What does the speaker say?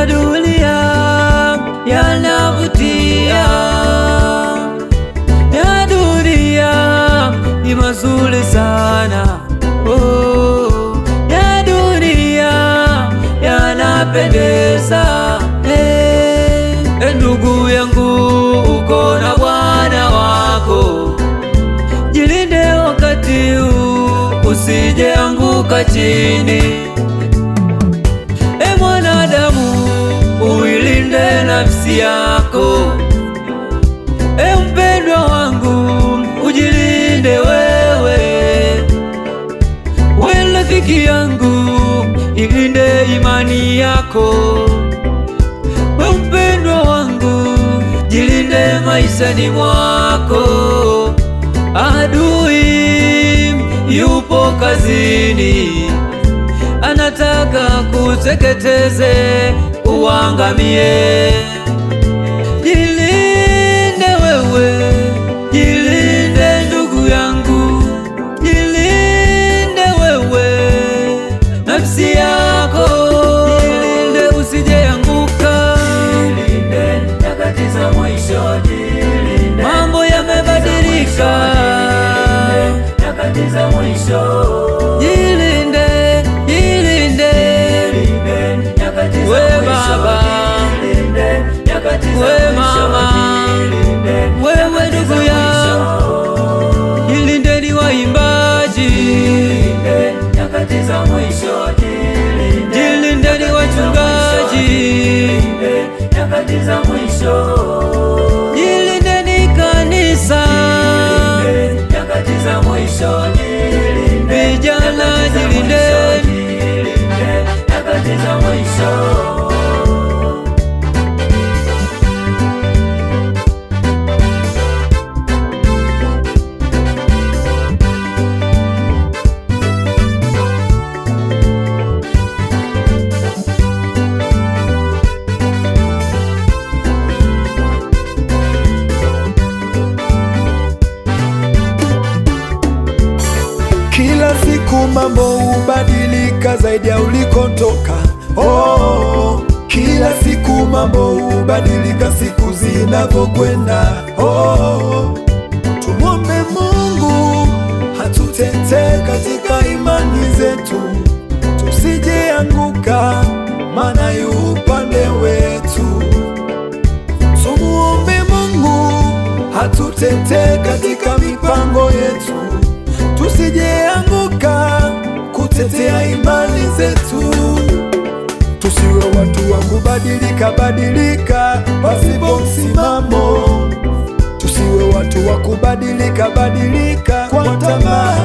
ya dunia yanavutia, ya dunia ni mazuri sana. Oh, ya dunia yanapendeza. Ndugu yangu, uko na Bwana wako, jilinde wakati huu usije anguka chini. Mwanadamu, uilinde nafsi yako. Mpendwa wangu, ujilinde wewe. Rafiki yangu, ilinde imani yako. Mpendwa wangu, jilinde maishani mwako. Adui yupo kazini, anataka kuteketeze uangamie. Jilinde wewe, jilinde ndugu yangu, jilinde wewe nafsi yako, jilinde usije anguka. Jilinde nyakati za mwisho, jilinde, mambo yamebadilika nyakati za mwisho. Jilinde, jilinde we baba, we mama, wewe ndugu yangu, jilindeni waimbaji, jilindeni wachungaji, jilindeni kanisa, vijana jilindeni nyakati za mwisho. Kila siku mambo hubadilika zaidi ya ulikotoka. Oh, kila siku mambo hubadilika siku zinavyokwenda. Oh, tumwombe Mungu hatutetee katika imani zetu, tusije anguka, maana yu upande wetu. Tumuombe Mungu hatutetee katika mipango yetu, tusije anguka kutetea imani zetu. Tusiwe watu wa kubadilika badilika pasipo msimamo. Tusiwe watu wa kubadilika badilika kwa tamaa.